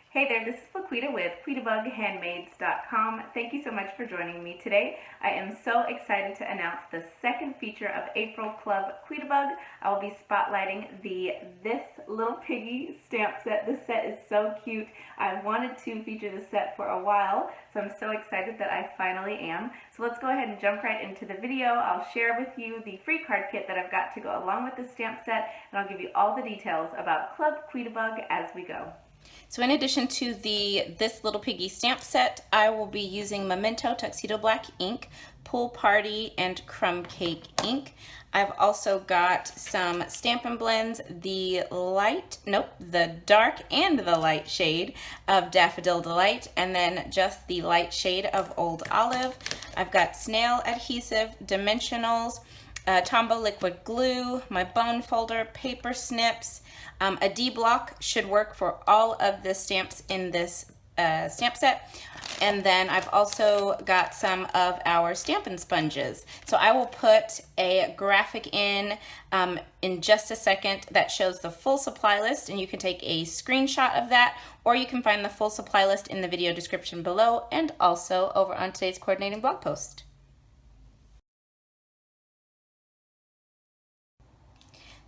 Hey there, this is LaQuita with QuitabugHandmaids.com. Thank you so much for joining me today. I am so excited to announce the second feature of April Club Quitabug. I will be spotlighting the This Little Piggy stamp set. This set is so cute. I wanted to feature this set for a while, so I'm so excited that I finally am. So let's go ahead and jump right into the video. I'll share with you the free card kit that I've got to go along with the stamp set, and I'll give you all the details about Club Quitabug as we go. So in addition to the This Little Piggy stamp set, I will be using Memento Tuxedo Black ink, Pool Party, and Crumb Cake ink. I've also got some Stampin' blends, the dark and the light shade of Daffodil Delight, and then just the light shade of Old Olive. I've got snail adhesive, dimensionals, Tombow liquid glue, my bone folder, paper snips. A D block should work for all of the stamps in this stamp set. And then I've also got some of our Stampin' sponges. So I will put a graphic in just a second that shows the full supply list, and you can take a screenshot of that, or you can find the full supply list in the video description below and also over on today's coordinating blog post.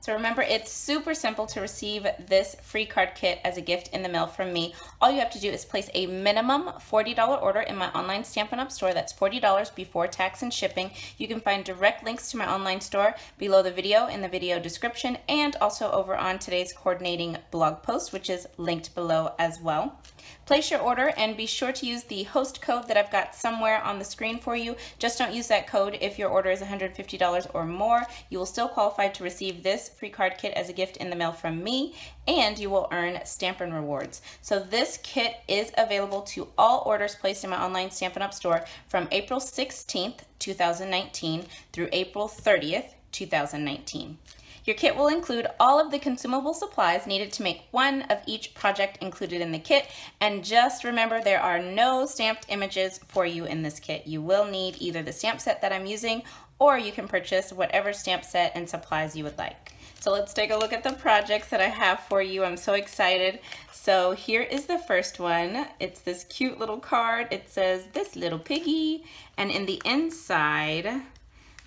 So remember, it's super simple to receive this free card kit as a gift in the mail from me. All you have to do is place a minimum $40 order in my online Stampin' Up! Store. That's $40 before tax and shipping. You can find direct links to my online store below the video in the video description, and also over on today's coordinating blog post, which is linked below as well. Place your order and be sure to use the host code that I've got somewhere on the screen for you. Just don't use that code if your order is $150 or more. You will still qualify to receive this free card kit as a gift in the mail from me, and you will earn Stampin' rewards. So this kit is available to all orders placed in my online Stampin' Up! Store from April 16th, 2019 through April 30th, 2019. Your kit will include all of the consumable supplies needed to make one of each project included in the kit, and just remember there are no stamped images for you in this kit. You will need either the stamp set that I'm using, or you can purchase whatever stamp set and supplies you would like. So let's take a look at the projects that I have for you. I'm so excited. So here is the first one. It's this cute little card. It says, "This Little Piggy," and in the inside,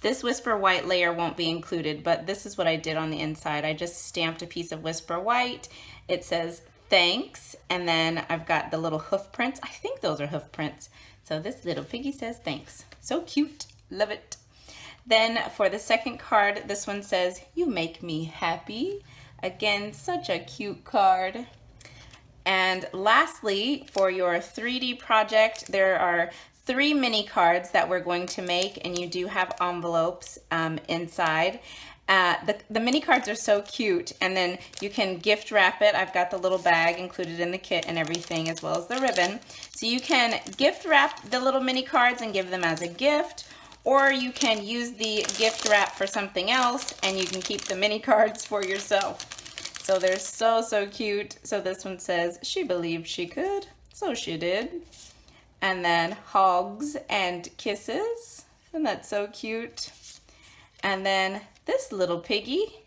this Whisper White layer won't be included, but this is what I did on the inside. I just stamped a piece of Whisper White. It says thanks, and then I've got the little hoof prints. I think those are hoof prints. So this little piggy says thanks. So cute, love it. Then for the second card, this one says, "You make me happy." Again, such a cute card. And lastly, for your 3D project, there are 3 mini cards that we're going to make, and you do have envelopes inside. The mini cards are so cute, and then you can gift wrap it. I've got the little bag included in the kit and everything, as well as the ribbon. So you can gift wrap the little mini cards and give them as a gift, or you can use the gift wrap for something else, and you can keep the mini cards for yourself. So they're so cute. So this one says, "She believed she could, so she did." And then hugs and kisses, and that's so cute. And then "This little piggy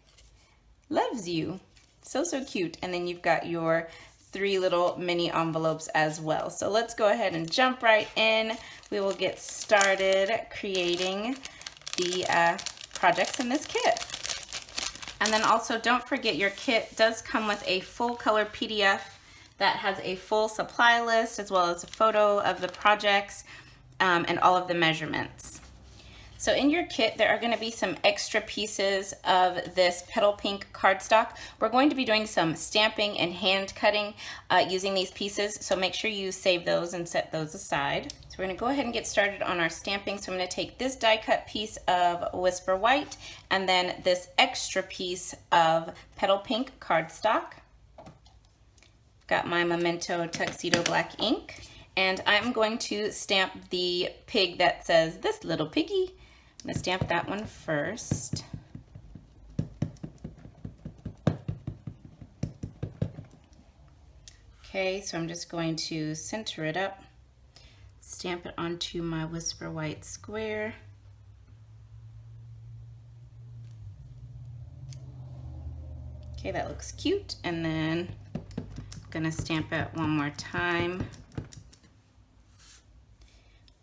loves you." So cute. And then you've got your 3 little mini envelopes as well. So let's go ahead and jump right in. We will get started creating the projects in this kit. And then also don't forget, your kit does come with a full color PDF that has a full supply list, as well as a photo of the projects and all of the measurements. So in your kit, there are going to be some extra pieces of this petal pink cardstock. We're going to be doing some stamping and hand cutting using these pieces, so make sure you save those and set those aside. So we're going to go ahead and get started on our stamping. So I'm going to take this die cut piece of Whisper White and then this extra piece of petal pink cardstock. Got my Memento Tuxedo Black ink, and I'm going to stamp the pig that says "This Little Piggy." I'm going to stamp that one first. Okay, so I'm just going to center it up, stamp it onto my Whisper White square. Okay, that looks cute. And then gonna stamp it one more time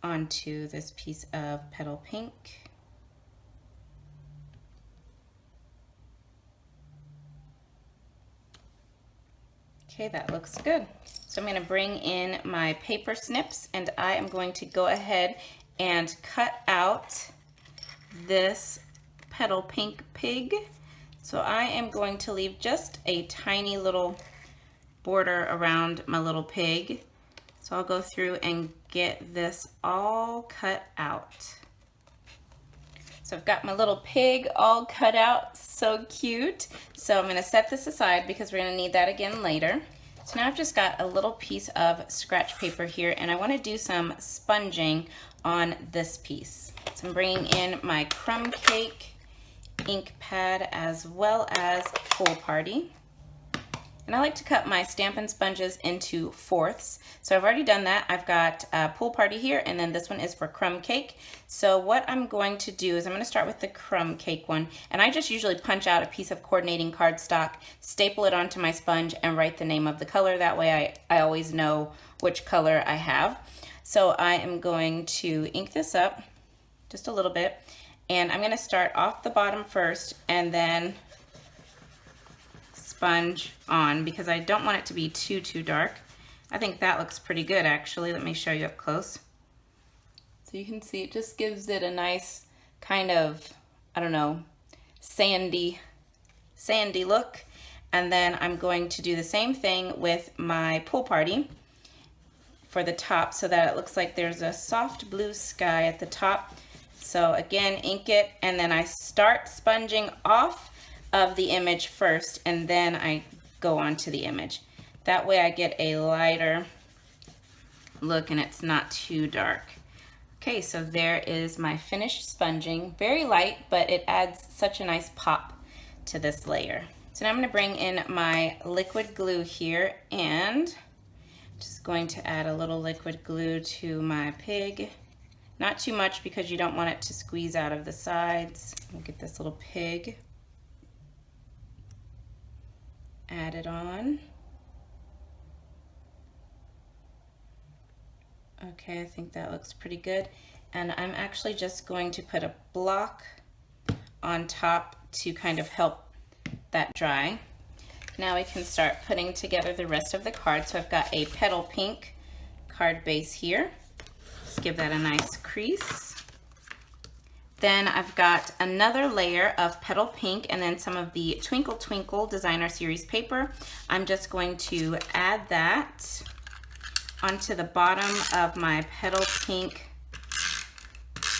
onto this piece of petal pink. Okay, that looks good. So I'm going to bring in my paper snips and I am going to go ahead and cut out this petal pink pig. So I am going to leave just a tiny little border around my little pig. So I'll go through and get this all cut out. So I've got my little pig all cut out, so cute. So I'm gonna set this aside because we're gonna need that again later. So now I've just got a little piece of scratch paper here and I wanna do some sponging on this piece. So I'm bringing in my crumb cake ink pad as well as Pool Party. And I like to cut my Stampin' sponges into fourths. So I've already done that. I've got Pool Party here, and then this one is for crumb cake. So what I'm going to do is I'm going to start with the crumb cake one. And I just usually punch out a piece of coordinating cardstock, staple it onto my sponge, and write the name of the color. That way I always know which color I have. So I am going to ink this up just a little bit. And I'm going to start off the bottom first, and then sponge on because I don't want it to be too dark. I think that looks pretty good actually. Let me show you up close. So you can see it just gives it a nice kind of, I don't know, sandy look. And then I'm going to do the same thing with my Pool Party for the top so that it looks like there's a soft blue sky at the top. So again, ink it, and then I start sponging off of the image first, and then I go on to the image. That way I get a lighter look and it's not too dark. Okay, so there is my finished sponging. Very light, but it adds such a nice pop to this layer. So now I'm going to bring in my liquid glue here and just going to add a little liquid glue to my pig. Not too much because you don't want it to squeeze out of the sides. We'll get this little pig. Add it on. Okay, I think that looks pretty good. And I'm actually just going to put a block on top to kind of help that dry. Now we can start putting together the rest of the card. So I've got a petal pink card base here. Just give that a nice crease. Then I've got another layer of petal pink and then some of the Twinkle Twinkle Designer Series paper. I'm just going to add that onto the bottom of my petal pink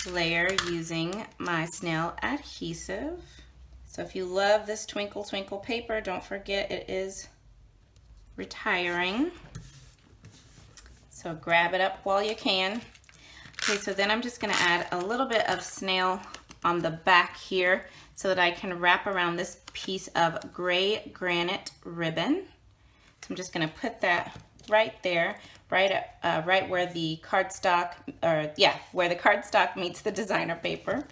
layer using my snail adhesive. So if you love this Twinkle Twinkle paper, don't forget it is retiring. So grab it up while you can. Okay, so then I'm just gonna add a little bit of snail on the back here so that I can wrap around this piece of gray granite ribbon. So I'm just gonna put that right there, right where the cardstock, where the cardstock meets the designer paper.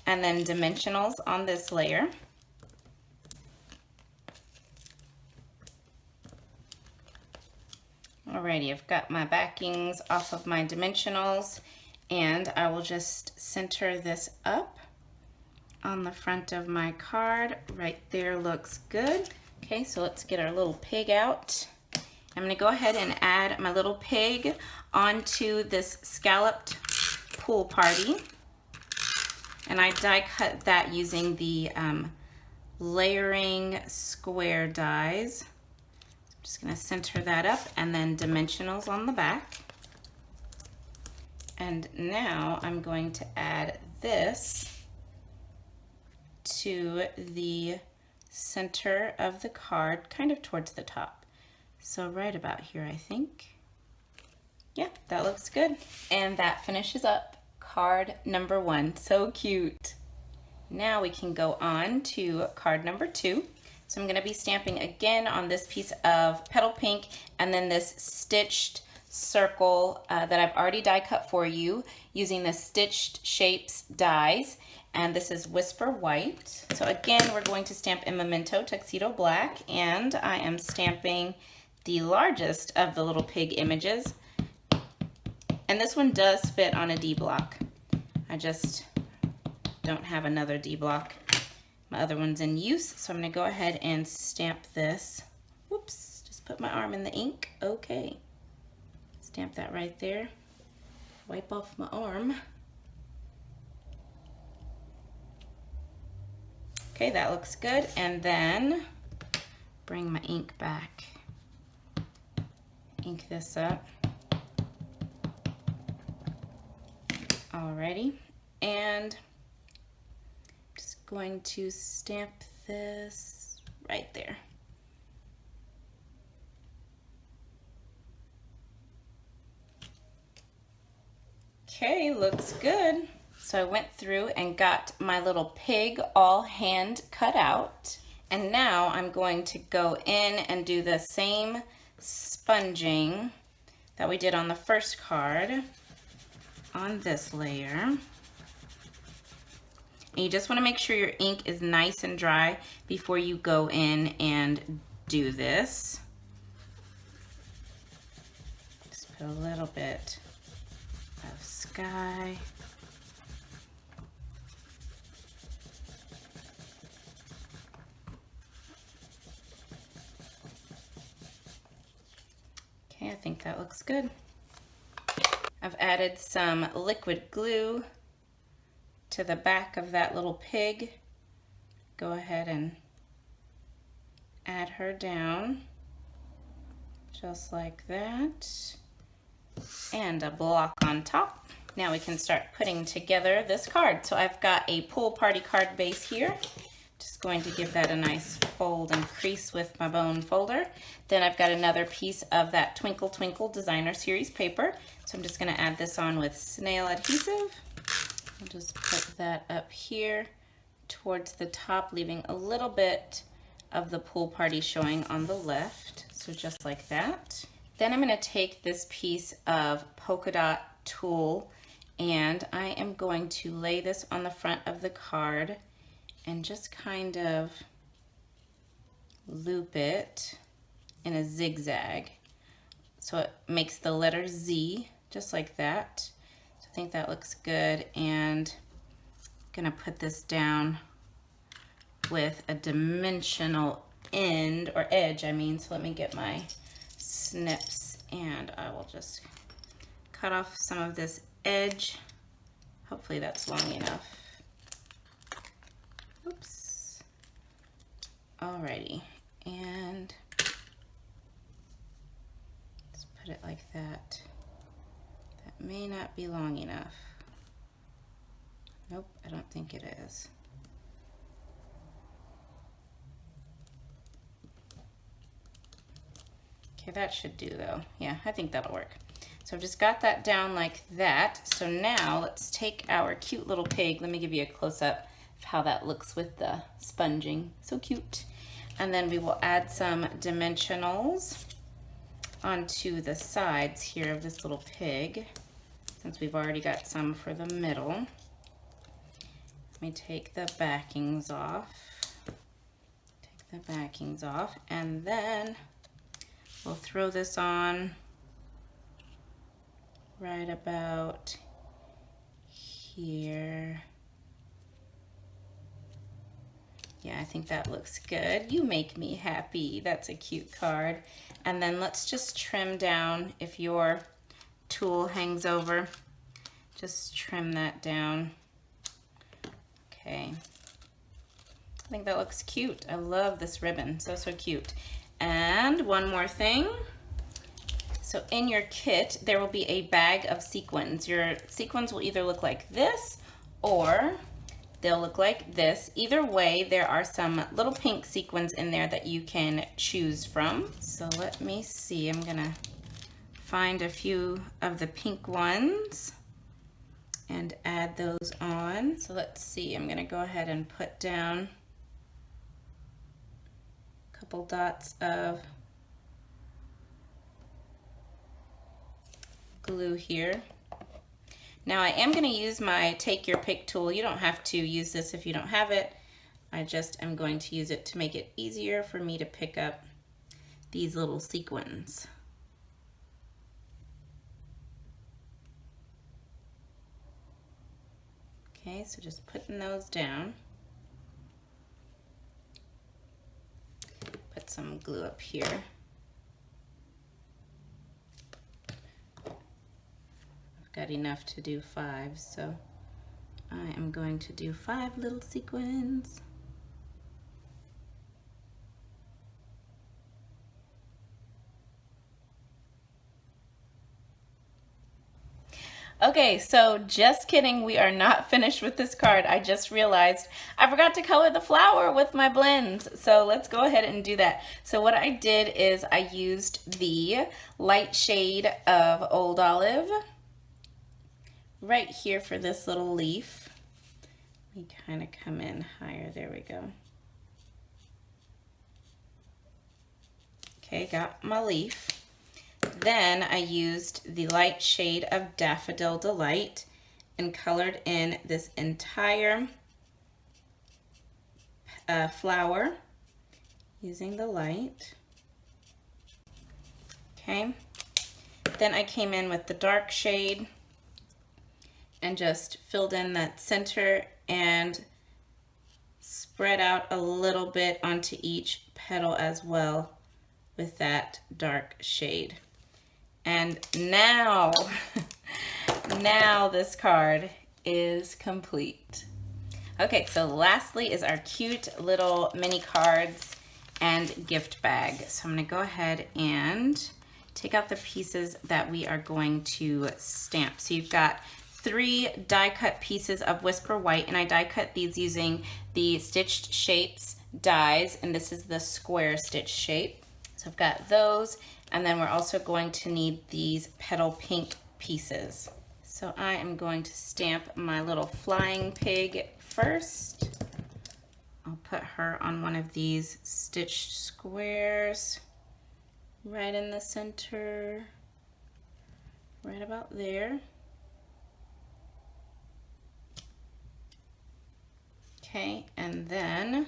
And then dimensionals on this layer. Alrighty, I've got my backings off of my dimensionals. And I will just center this up on the front of my card. Right there looks good. Okay, so let's get our little pig out. I'm gonna go ahead and add my little pig onto this scalloped Pool Party. And I die cut that using the layering square dies. I'm just gonna center that up and then dimensionals on the back. And now I'm going to add this to the center of the card, kind of towards the top. So right about here, I think. Yeah, that looks good. And that finishes up card number 1. So cute. Now we can go on to card number 2. So I'm going to be stamping again on this piece of petal pink and then this stitched circle that I've already die cut for you using the Stitched Shapes dies, and this is Whisper White. So again, we're going to stamp in Memento Tuxedo Black, and I am stamping the largest of the little pig images. And this one does fit on a D block. I just don't have another D block. My other one's in use, so I'm gonna go ahead and stamp this. Whoops, just put my arm in the ink. Okay. Stamp that right there. Wipe off my arm. Okay, that looks good. And then bring my ink back. Ink this up. Alrighty, and just going to stamp this right there. Okay, looks good. So I went through and got my little pig all hand cut out. And now I'm going to go in and do the same sponging that we did on the first card on this layer. And you just want to make sure your ink is nice and dry before you go in and do this. Just put a little bit of sky. Okay, I think that looks good. I've added some liquid glue to the back of that little pig. Go ahead and add her down, just like that. And a block on top. Now we can start putting together this card. So I've got a pool party card base here. Just going to give that a nice fold and crease with my bone folder. Then I've got another piece of that Twinkle Twinkle Designer Series paper. So I'm just going to add this on with snail adhesive. I'll just put that up here towards the top, leaving a little bit of the pool party showing on the left. So just like that. Then I'm going to take this piece of polka dot tulle and I am going to lay this on the front of the card and just kind of loop it in a zigzag so it makes the letter Z, just like that. So I think that looks good, and I'm gonna put this down with a dimensional end, or edge I mean. So let me get my snips and I will just cut off some of this edge. Hopefully that's long enough. Oops. Alrighty, and just put it like that. That may not be long enough. Nope, I don't think it is. Okay, that should do though. Yeah, I think that'll work. So I've just got that down like that. So now let's take our cute little pig. Let me give you a close-up of how that looks with the sponging. So cute. And then we will add some dimensionals onto the sides here of this little pig, since we've already got some for the middle. Let me take the backings off. Take the backings off, and then we'll throw this on right about here. Yeah, I think that looks good. You make me happy. That's a cute card. And then let's just trim down. If your tool hangs over, just trim that down. Okay. I think that looks cute. I love this ribbon. So, so cute. And one more thing. So in your kit, there will be a bag of sequins. Your sequins will either look like this or they'll look like this. Either way, there are some little pink sequins in there that you can choose from. So let me see, I'm gonna find a few of the pink ones and add those on. So let's see, I'm gonna go ahead and put down a couple dots of glue here. Now I am going to use my Take Your Pick tool. You don't have to use this if you don't have it. I just am going to use it to make it easier for me to pick up these little sequins. Okay, so just putting those down. Put some glue up here. I've got enough to do 5, so I am going to do 5 little sequins. Okay, so just kidding, we are not finished with this card. I just realized I forgot to color the flower with my blends. So let's go ahead and do that. So what I did is I used the light shade of Old Olive right here for this little leaf. Let me kind of come in higher, there we go. Okay, got my leaf. Then I used the light shade of Daffodil Delight and colored in this entire flower using the light. Okay, then I came in with the dark shade and just filled in that center and spread out a little bit onto each petal as well with that dark shade. And now, now this card is complete. Okay, so lastly is our cute little mini cards and gift bag. So I'm gonna go ahead and take out the pieces that we are going to stamp. So you've got 3 die cut pieces of Whisper White, and I die cut these using the Stitched Shapes dies, and this is the square stitch shape. So I've got those. And then we're also going to need these petal pink pieces. So I am going to stamp my little flying pig first. I'll put her on one of these stitched squares right in the center, right about there. Okay, and then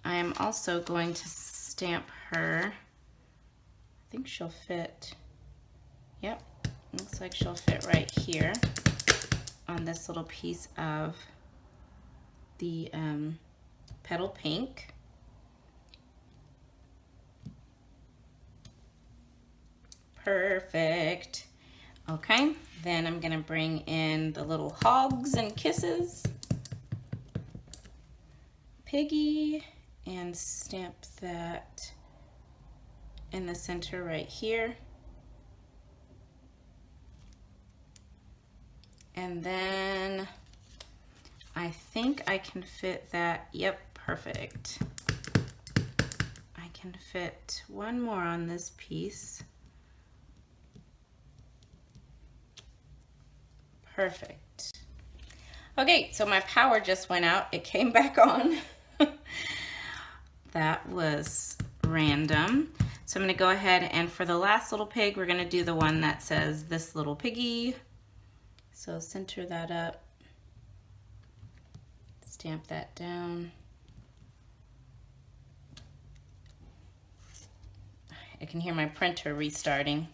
I am also going to stamp her. I think she'll fit, yep, looks like she'll fit right here on this little piece of the petal pink. Perfect. Okay, then I'm gonna bring in the little Hogs and Kisses Piggy and stamp that in the center right here. And then I think I can fit that, yep, perfect. I can fit one more on this piece. Perfect. Okay, so my power just went out. It came back on. That was random. So I'm going to go ahead and for the last little pig, we're going to do the one that says this little piggy. So center that up, stamp that down. I can hear my printer restarting.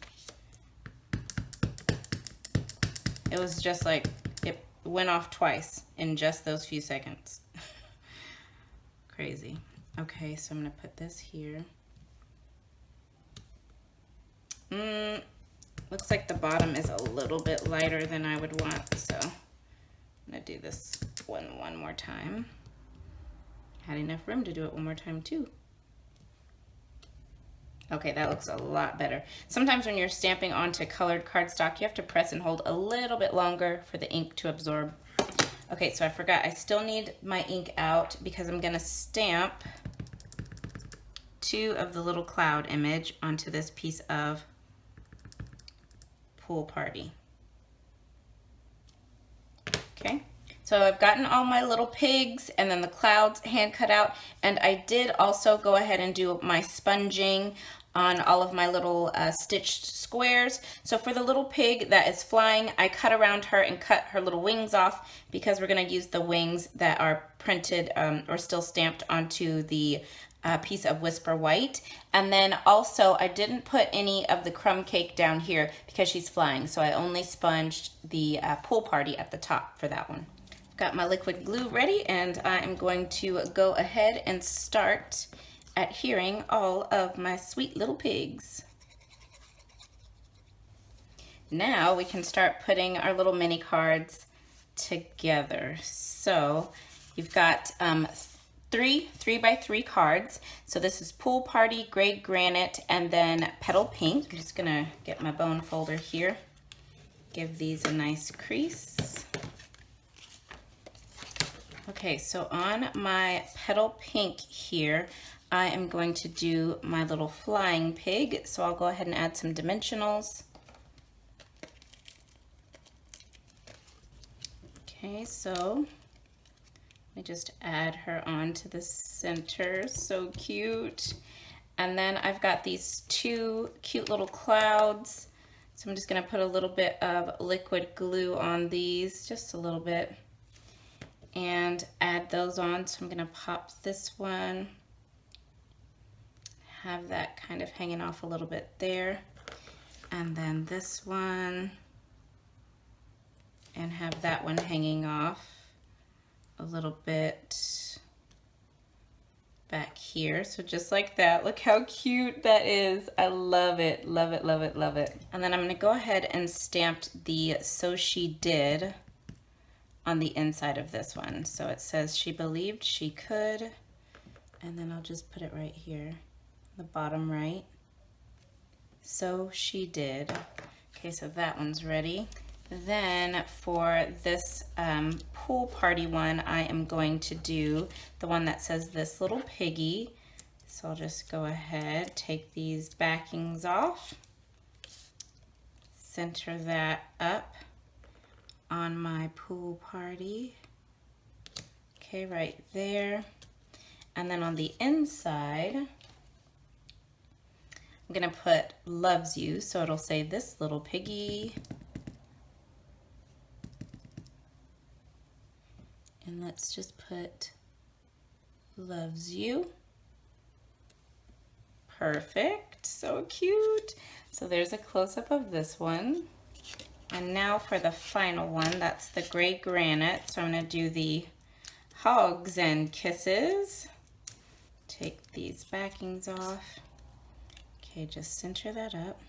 It was just like, it went off twice in just those few seconds. Crazy. Okay, so I'm going to put this here. Looks like the bottom is a little bit lighter than I would want, so I'm gonna do this one more time. Had enough room to do it one more time too. Okay, that looks a lot better. Sometimes when you're stamping onto colored cardstock, you have to press and hold a little bit longer for the ink to absorb. Okay, so I forgot, I still need my ink out because I'm gonna stamp 2 of the little cloud image onto this piece of Pool Party. Okay, so I've gotten all my little pigs and then the clouds hand cut out, and I did also go ahead and do my sponging on all of my little stitched squares. So for the little pig that is flying, I cut around her and cut her little wings off because we're going to use the wings that are printed or still stamped onto the piece of Whisper White. And then also I didn't put any of the crumb cake down here because she's flying, so I only sponged the pool party at the top for that one. Got my liquid glue ready, and I am going to go ahead and start adhering all of my sweet little pigs. Now we can start putting our little mini cards together. So you've got 3 3x3 cards. So this is Pool Party, Gray Granite, and then Petal Pink. I'm just gonna get my bone folder here. Give these a nice crease. Okay, so on my Petal Pink here, I am going to do my little flying pig. So I'll go ahead and add some dimensionals. Okay, so let me just add her onto the center. So cute. And then I've got these 2 cute little clouds. So I'm just gonna put a little bit of liquid glue on these, just a little bit, and add those on. So I'm gonna pop this one, have that kind of hanging off a little bit there, and then this one, and have that one hanging off a little bit back here. So just like that. Look how cute that is. I love it, love it, love it, love it. And then I'm gonna go ahead and stamp the "So She Did" on the inside of this one. So it says she believed she could, and then I'll just put it right here, the bottom right. So she did. Okay, so that one's ready. Then for this pool party one, I am going to do the one that says "This Little Piggy." So I'll just go ahead, take these backings off, center that up on my pool party. Okay, right there. And then on the inside, I'm gonna put "Loves You," so it'll say "This Little Piggy." And let's just put "Loves You." Perfect, so cute. So there's a close-up of this one. And now for the final one, that's the Gray Granite. So I'm gonna do the "Hugs and Kisses." Take these backings off. Okay, just center that up.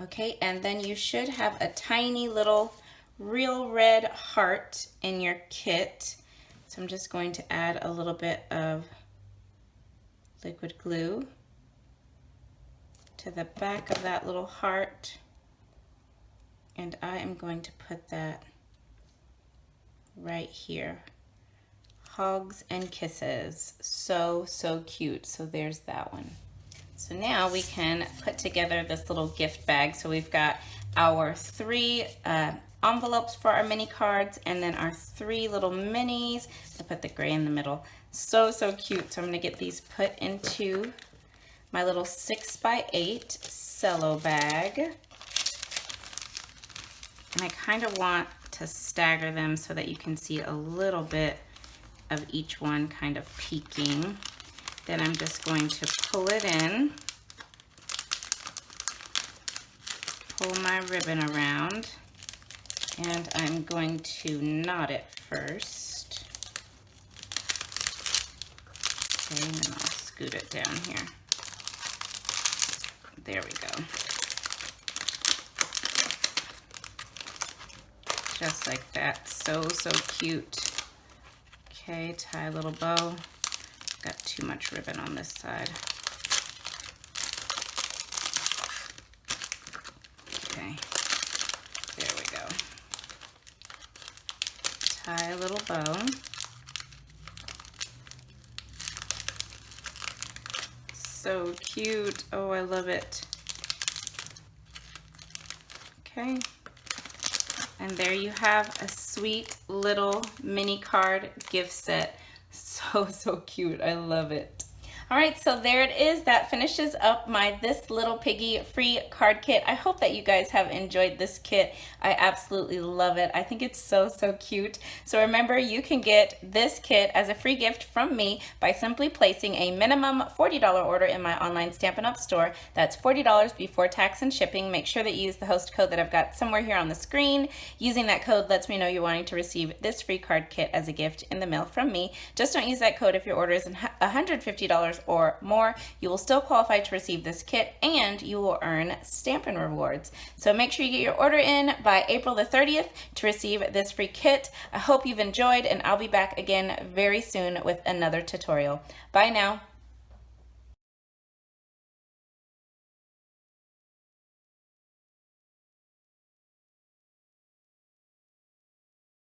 Okay, and then you should have a tiny little real red heart in your kit. So I'm just going to add a little bit of liquid glue to the back of that little heart. And I am going to put that right here. Hugs and Kisses. So, so cute. So there's that one. So now we can put together this little gift bag. So we've got our 3 envelopes for our mini cards, and then our 3 little minis. I put the gray in the middle. So, so cute. So I'm gonna get these put into my little 6x8 cello bag. And I kind of want to stagger them so that you can see a little bit of each one kind of peeking. Then I'm just going to pull it in, pull my ribbon around, and I'm going to knot it first. Okay, and then I'll scoot it down here. There we go. Just like that. So, so cute. Okay, tie a little bow. Got too much ribbon on this side. Okay, there we go. Tie a little bow. So cute. Oh, I love it. Okay. And there you have a sweet little mini card gift set. So, so cute. I love it. All right, so there it is. That finishes up my This Little Piggy free card kit. I hope that you guys have enjoyed this kit. I absolutely love it. I think it's so cute. So remember, you can get this kit as a free gift from me by simply placing a minimum $40 order in my online Stampin' Up! Store. That's $40 before tax and shipping. Make sure that you use the host code that I've got somewhere here on the screen. Using that code lets me know you're wanting to receive this free card kit as a gift in the mail from me. Just don't use that code if your order is $150 or more. You will still qualify to receive this kit, and you will earn Stampin' rewards. So make sure you get your order in by April the 30th to receive this free kit. I hope you've enjoyed, and I'll be back again very soon with another tutorial. Bye now.